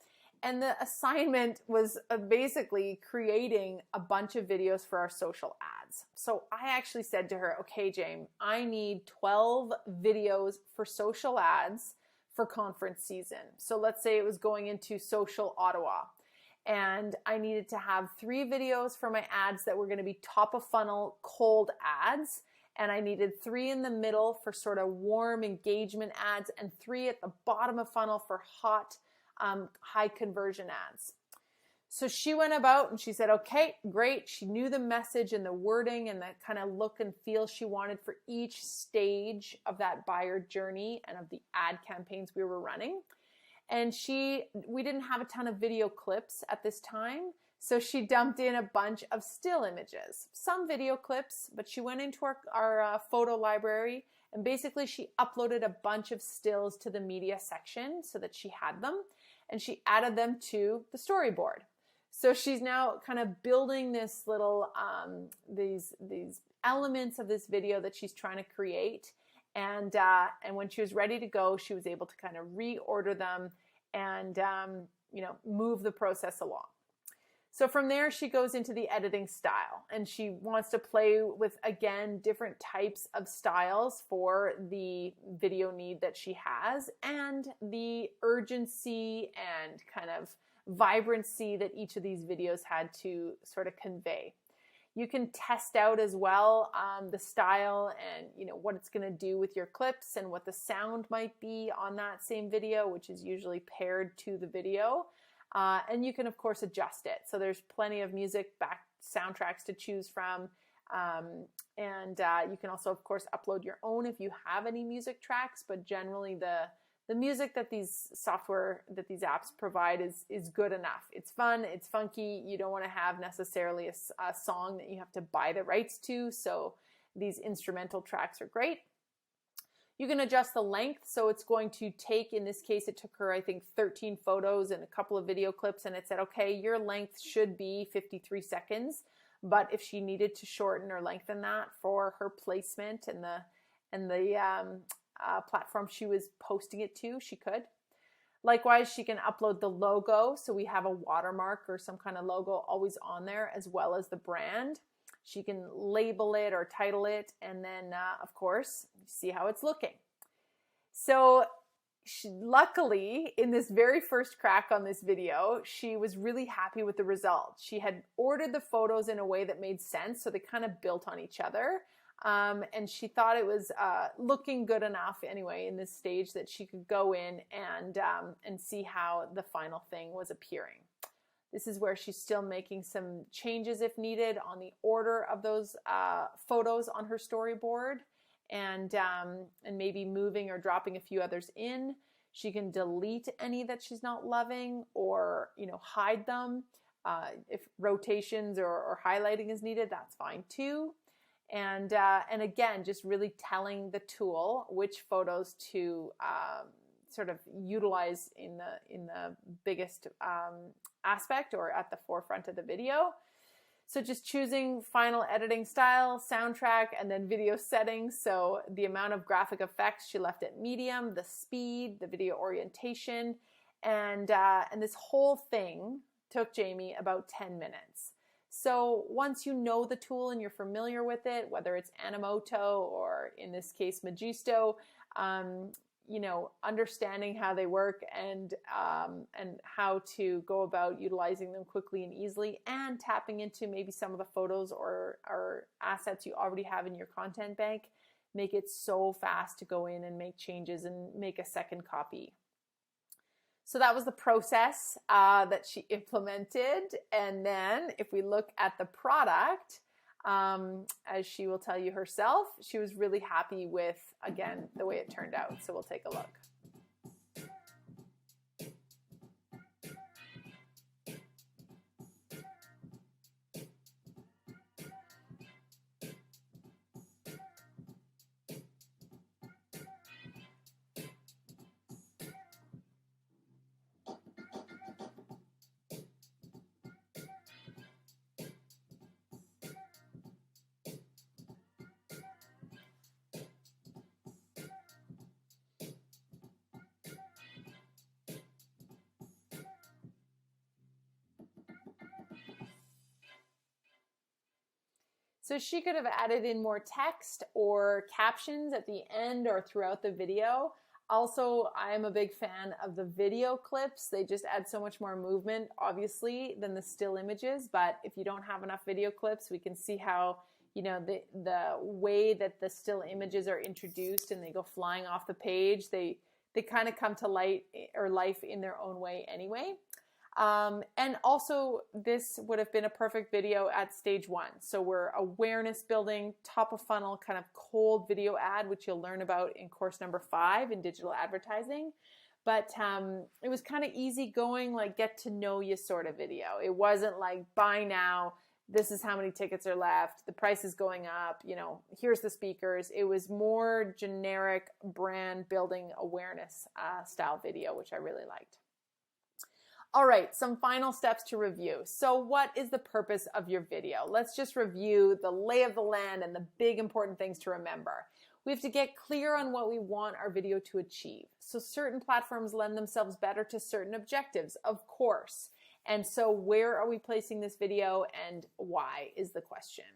And the assignment was basically creating a bunch of videos for our social ads. So I actually said to her, okay, Jame, I need 12 videos for social ads for conference season. So let's say it was going into Social Ottawa. And I needed to have 3 videos for my ads that were going to be top of funnel cold ads. And I needed 3 in the middle for sort of warm engagement ads, and 3 at the bottom of funnel for hot, high conversion ads. So she went about and she said, okay, great. She knew the message and the wording and the kind of look and feel she wanted for each stage of that buyer journey and of the ad campaigns we were running. And we didn't have a ton of video clips at this time, so she dumped in a bunch of still images, some video clips, but she went into our photo library, and basically she uploaded a bunch of stills to the media section so that she had them. and she added them to the storyboard. So she's now kind of building this little, these elements of this video that she's trying to create. And when she was ready to go, she was able to kind of reorder them and, you know, move the process along. So from there, she goes into the editing style, and she wants to play with, again, different types of styles for the video need that she has, and the urgency and kind of vibrancy that each of these videos had to sort of convey. You can test out as well the style and, you know, what it's going to do with your clips and what the sound might be on that same video, which is usually paired to the video. And you can, of course, adjust it. So there's plenty of music back soundtracks to choose from. And you can also, of course, upload your own if you have any music tracks. But generally, the music that these apps provide is good enough. It's fun. It's funky. You don't want to have necessarily a song that you have to buy the rights to. So these instrumental tracks are great. You can adjust the length, so it's going to take, in this case, it took her, I think, 13 photos and a couple of video clips, and it said, okay, your length should be 53 seconds, but if she needed to shorten or lengthen that for her placement and the platform she was posting it to, she could. Likewise, she can upload the logo, so we have a watermark or some kind of logo always on there, as well as the brand. She can label it or title it, and then, of course, see how it's looking. So luckily, in this very first crack on this video, she was really happy with the result. She had ordered the photos in a way that made sense, so they kind of built on each other. And she thought it was looking good enough anyway in this stage that she could go in and see how the final thing was appearing. This is where she's still making some changes if needed on the order of those photos on her storyboard, and maybe moving or dropping a few others in. She can delete any that she's not loving, or, you know, hide them. If rotations or highlighting is needed, that's fine too. And again, just really telling the tool which photos to sort of utilize in the biggest aspect or at the forefront of the video. So just choosing final editing style, soundtrack, and then video settings. So the amount of graphic effects she left at medium, the speed, the video orientation, and this whole thing took Jamie about 10 minutes. So once you know the tool and you're familiar with it, whether it's Animoto or in this case Magisto, you know, understanding how they work and how to go about utilizing them quickly and easily, and tapping into maybe some of the photos or assets you already have in your content bank, make it so fast to go in and make changes and make a second copy. So that was the process that she implemented. And then if we look at the product, as she will tell you herself, she was really happy with, again, the way it turned out. So we'll take a look. So she could have added in more text or captions at the end or throughout the video. Also, I am a big fan of the video clips. They just add so much more movement, obviously, than the still images. But if you don't have enough video clips, we can see how, you know, the way that the still images are introduced and they go flying off the page, they kind of come to light or life in their own way anyway. And also, this would have been a perfect video at stage 1. So we're awareness building, top of funnel, kind of cold video ad, which you'll learn about in course number 5 in digital advertising. But it was kind of easy going, like get to know you sort of video. It wasn't like buy now, this is how many tickets are left, the price is going up, you know, here's the speakers. It was more generic brand building awareness style video, which I really liked. All right, some final steps to review. So what is the purpose of your video? Let's just review the lay of the land and the big important things to remember. We have to get clear on what we want our video to achieve. So certain platforms lend themselves better to certain objectives, of course. And so where are we placing this video and why is the question.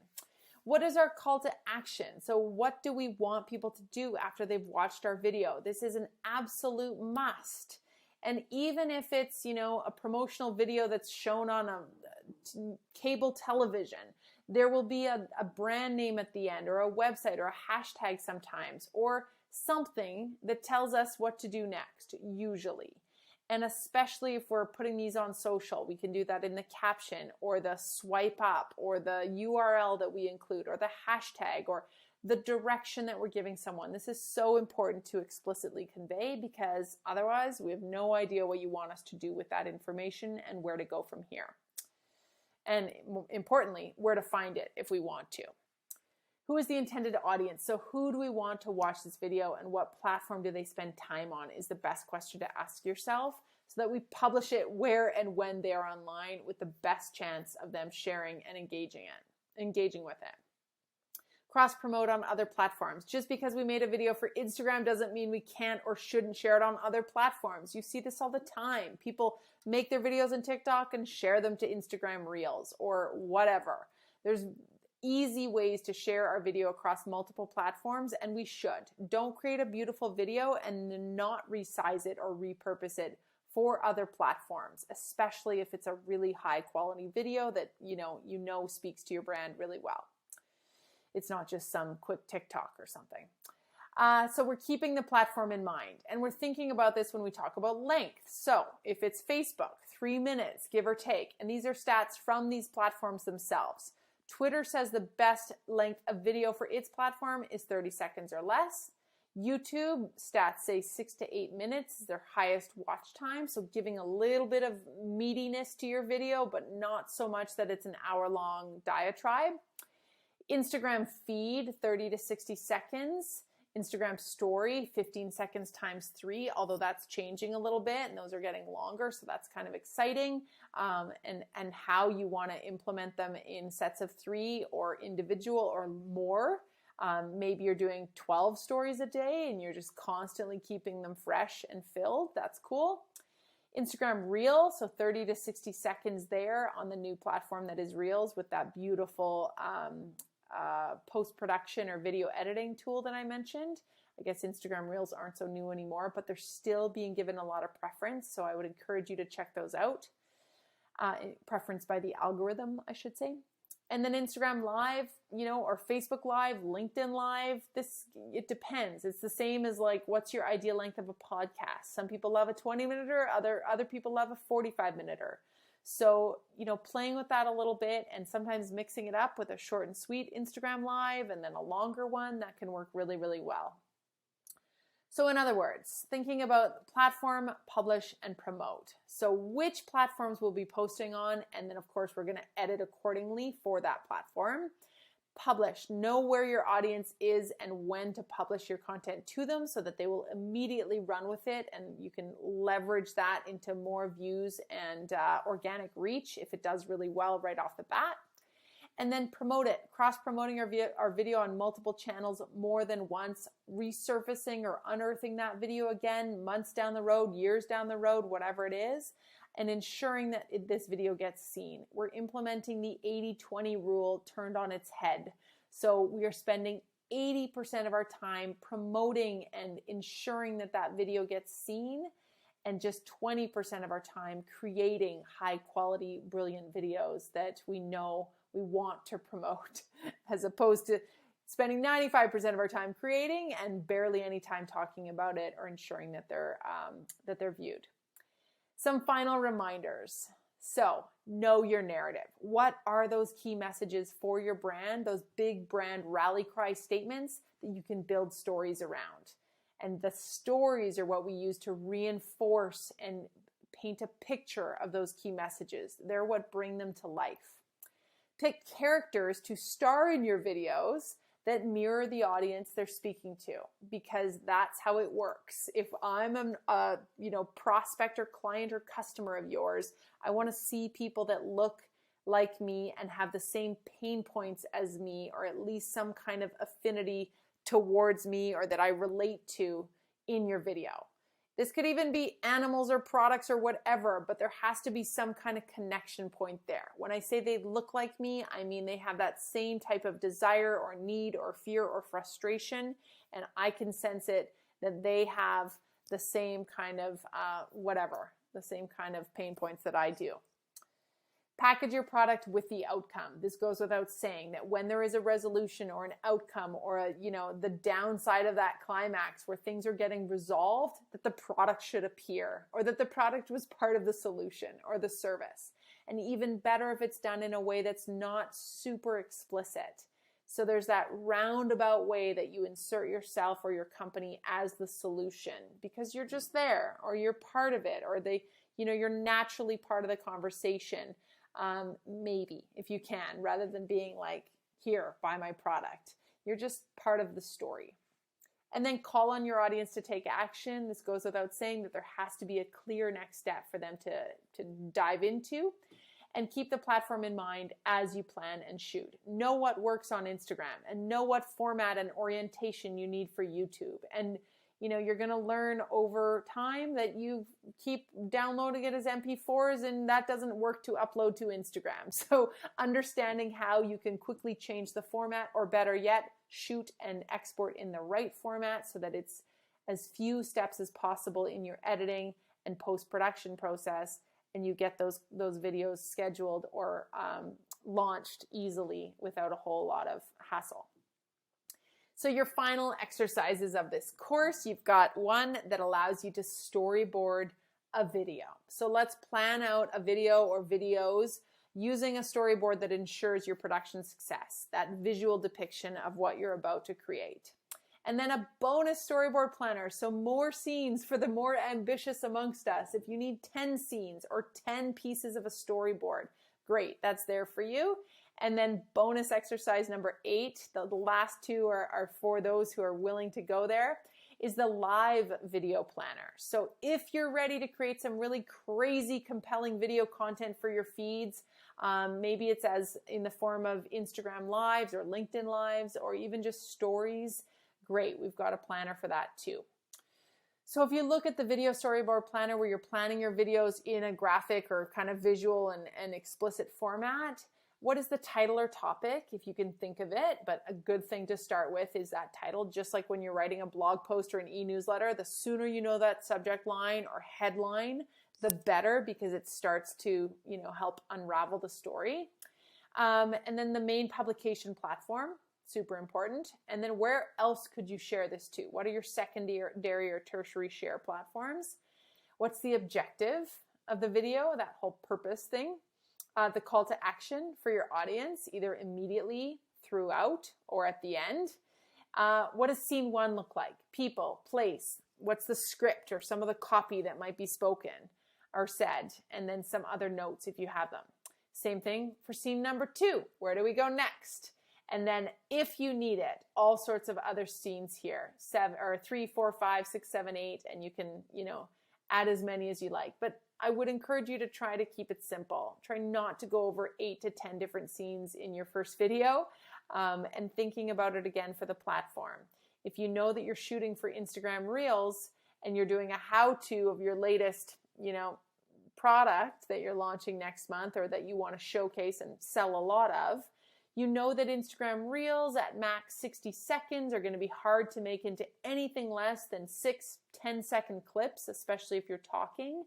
What is our call to action? So what do we want people to do after they've watched our video? This is an absolute must. And even if it's, a promotional video that's shown on a cable television, there will be a brand name at the end or a website or a hashtag sometimes or something that tells us what to do next, usually. And especially if we're putting these on social, we can do that in the caption or the swipe up or the URL that we include or the hashtag or the direction that we're giving someone. This is so important to explicitly convey because otherwise we have no idea what you want us to do with that information and where to go from here. And importantly, where to find it if we want to. Who is the intended audience? So who do we want to watch this video and what platform do they spend time on is the best question to ask yourself so that we publish it where and when they are online with the best chance of them sharing and engaging with it. Cross-promote on other platforms. Just because we made a video for Instagram doesn't mean we can't or shouldn't share it on other platforms. You see this all the time. People make their videos on TikTok and share them to Instagram Reels or whatever. There's easy ways to share our video across multiple platforms, and we should. Don't create a beautiful video and not resize it or repurpose it for other platforms, especially if it's a really high quality video that you know speaks to your brand really well. It's not just some quick TikTok or something. So we're keeping the platform in mind, and we're thinking about this when we talk about length. So if it's Facebook, 3 minutes, give or take, and these are stats from these platforms themselves. Twitter says the best length of video for its platform is 30 seconds or less. YouTube stats say 6 to 8 minutes is their highest watch time, so giving a little bit of meatiness to your video, but not so much that it's an hour-long diatribe. Instagram feed, 30 to 60 seconds. Instagram story, 15 seconds times 3, although that's changing a little bit and those are getting longer, so that's kind of exciting. And how you want to implement them in sets of 3 or individual or more. Maybe you're doing 12 stories a day and you're just constantly keeping them fresh and filled. That's cool. Instagram Reels, so 30 to 60 seconds there on the new platform that is Reels with that beautiful post-production or video editing tool that I mentioned. I guess Instagram Reels aren't so new anymore, but they're still being given a lot of preference, so I would encourage you to check those out. Preference by the algorithm, I should say. And then Instagram Live, or Facebook Live, LinkedIn Live, it depends. It's the same as what's your ideal length of a podcast? Some people love a 20-minute-er, other people love a 45-minute-er. So, playing with that a little bit and sometimes mixing it up with a short and sweet Instagram Live and then a longer one, that can work really, really well. So in other words, thinking about platform, publish, and promote. So which platforms we'll be posting on, and then of course we're going to edit accordingly for that platform. Publish, know where your audience is and when to publish your content to them so that they will immediately run with it and you can leverage that into more views and organic reach if it does really well right off the bat. And then promote it, cross-promoting our video on multiple channels more than once, resurfacing or unearthing that video again months down the road, years down the road, whatever it is, and ensuring that this video gets seen. We're implementing the 80-20 rule turned on its head. So we are spending 80% of our time promoting and ensuring that that video gets seen, and just 20% of our time creating high-quality, brilliant videos that we know we want to promote, as opposed to spending 95% of our time creating and barely any time talking about it or ensuring that they're viewed. Some final reminders. So, know your narrative. What are those key messages for your brand, those big brand rally cry statements that you can build stories around? And the stories are what we use to reinforce and paint a picture of those key messages. They're what bring them to life. Pick characters to star in your videos that mirror the audience they're speaking to, because that's how it works. If I'm a prospect or client or customer of yours, I want to see people that look like me and have the same pain points as me, or at least some kind of affinity towards me, or that I relate to in your video. This could even be animals or products or whatever, but there has to be some kind of connection point there. When I say they look like me, I mean they have that same type of desire or need or fear or frustration, and I can sense it that they have the same kind of the same kind of pain points that I do. Package your product with the outcome. This goes without saying that when there is a resolution or an outcome or the downside of that climax where things are getting resolved, that the product should appear, or that the product was part of the solution or the service. And even better if it's done in a way that's not super explicit. So there's that roundabout way that you insert yourself or your company as the solution, because you're just there, or you're part of it, or you're naturally part of the conversation. Maybe if you can, rather than being like, here, buy my product. You're just part of the story. And then call on your audience to take action. This goes without saying that there has to be a clear next step for them to dive into, and keep the platform in mind as you plan and shoot. Know what works on Instagram, and know what format and orientation you need for YouTube. And you're going to learn over time that you keep downloading it as MP4s, and that doesn't work to upload to Instagram. So understanding how you can quickly change the format, or better yet, shoot and export in the right format so that it's as few steps as possible in your editing and post-production process, and you get those videos scheduled or launched easily without a whole lot of hassle. So your final exercises of this course, you've got one that allows you to storyboard a video. So let's plan out a video or videos using a storyboard that ensures your production success, that visual depiction of what you're about to create. And then a bonus storyboard planner, so more scenes for the more ambitious amongst us. If you need 10 scenes or 10 pieces of a storyboard, great, that's there for you. And then bonus exercise number 8, the last two are for those who are willing to go there, is the live video planner. So if you're ready to create some really crazy, compelling video content for your feeds, maybe it's as in the form of Instagram lives or LinkedIn lives, or even just stories, great, we've got a planner for that too. So if you look at the video storyboard planner where you're planning your videos in a graphic or kind of visual and explicit format, what is the title or topic, if you can think of it? But a good thing to start with is that title. Just like when you're writing a blog post or an e-newsletter, the sooner you know that subject line or headline, the better, because it starts to help unravel the story. And then the main publication platform, super important. And then where else could you share this to? What are your secondary or tertiary share platforms? What's the objective of the video, that whole purpose thing? The call to action for your audience, either immediately, throughout, or at the end. What does scene 1 look like? People, place. What's the script or some of the copy that might be spoken or said? And then some other notes if you have them. Same thing for scene number 2. Where do we go next? And then if you need it, all sorts of other scenes here, 3, 4, 5, 6, 7, 8, and you can, add as many as you like. But I would encourage you to try to keep it simple. Try not to go over 8 to 10 different scenes in your first video, and thinking about it again for the platform. If you know that you're shooting for Instagram Reels and you're doing a how-to of your latest, product that you're launching next month, or that you want to showcase and sell a lot of, you know that Instagram Reels at max 60 seconds are going to be hard to make into anything less than 6, 10-second clips, especially if you're talking.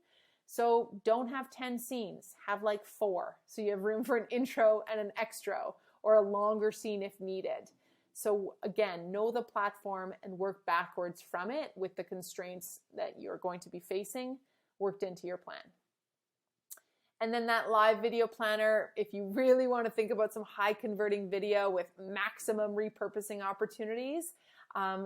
So don't have 10 scenes, have like 4. So you have room for an intro and an extra, or a longer scene if needed. So again, know the platform and work backwards from it with the constraints that you're going to be facing worked into your plan. And then that live video planner, if you really want to think about some high converting video with maximum repurposing opportunities,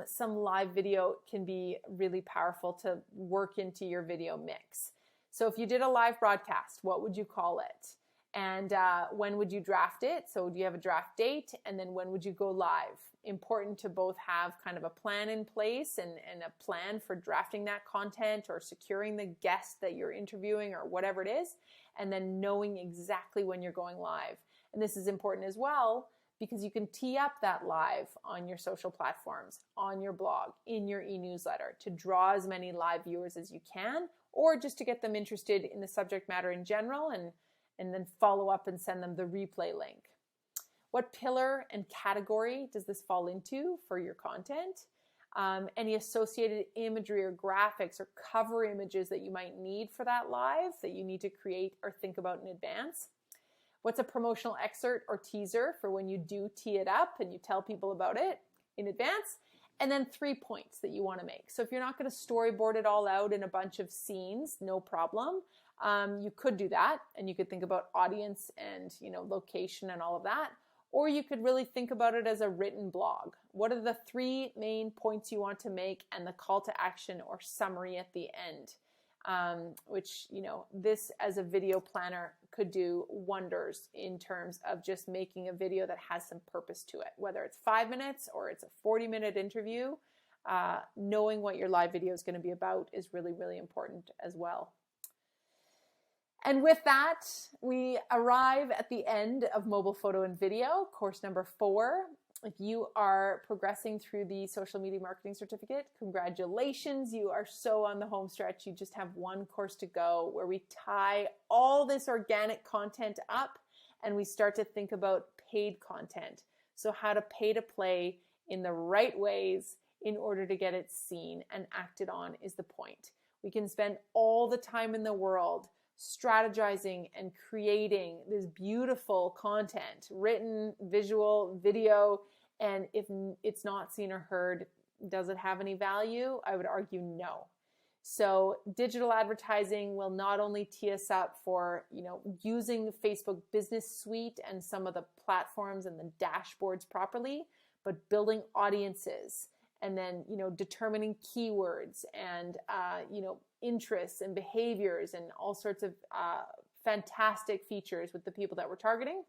some live video can be really powerful to work into your video mix. So if you did a live broadcast, what would you call it? And when would you draft it? So do you have a draft date? And then when would you go live? Important to both have kind of a plan in place and a plan for drafting that content or securing the guest that you're interviewing or whatever it is, and then knowing exactly when you're going live. And this is important as well because you can tee up that live on your social platforms, on your blog, in your e-newsletter to draw as many live viewers as you can, or just to get them interested in the subject matter in general and then follow up and send them the replay link. What pillar and category does this fall into for your content? Any associated imagery or graphics or cover images that you might need for that live that you need to create or think about in advance? What's a promotional excerpt or teaser for when you do tee it up and you tell people about it in advance? And then 3 points that you want to make. So if you're not going to storyboard it all out in a bunch of scenes, no problem. You could do that, and you could think about audience and location and all of that. Or you could really think about it as a written blog. What are the 3 main points you want to make and the call to action or summary at the end? Which, this as a video planner could do wonders in terms of just making a video that has some purpose to it. Whether it's 5 minutes or it's a 40-minute interview, knowing what your live video is going to be about is really, really important as well. And with that, we arrive at the end of mobile photo and video, course number 4. If you are progressing through the social media marketing certificate, congratulations. You are so on the home stretch. You just have 1 course to go where we tie all this organic content up and we start to think about paid content. So how to pay to play in the right ways in order to get it seen and acted on is the point. We can spend all the time in the world strategizing and creating this beautiful content, written, visual, video, and if it's not seen or heard, does it have any value? I would argue no. So digital advertising will not only tee us up for, using the Facebook Business Suite and some of the platforms and the dashboards properly, but building audiences and then, determining keywords and, interests and behaviors and all sorts of fantastic features with the people that we're targeting.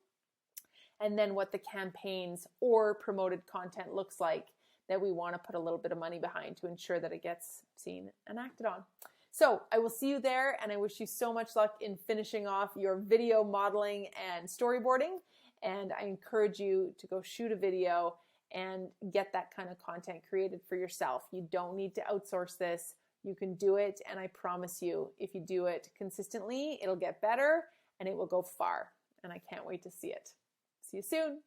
And then what the campaigns or promoted content looks like that we want to put a little bit of money behind to ensure that it gets seen and acted on. So I will see you there, and I wish you so much luck in finishing off your video modeling and storyboarding. And I encourage you to go shoot a video and get that kind of content created for yourself. You don't need to outsource this. You can do it, and I promise you, if you do it consistently, it'll get better and it will go far. And I can't wait to see it. See you soon.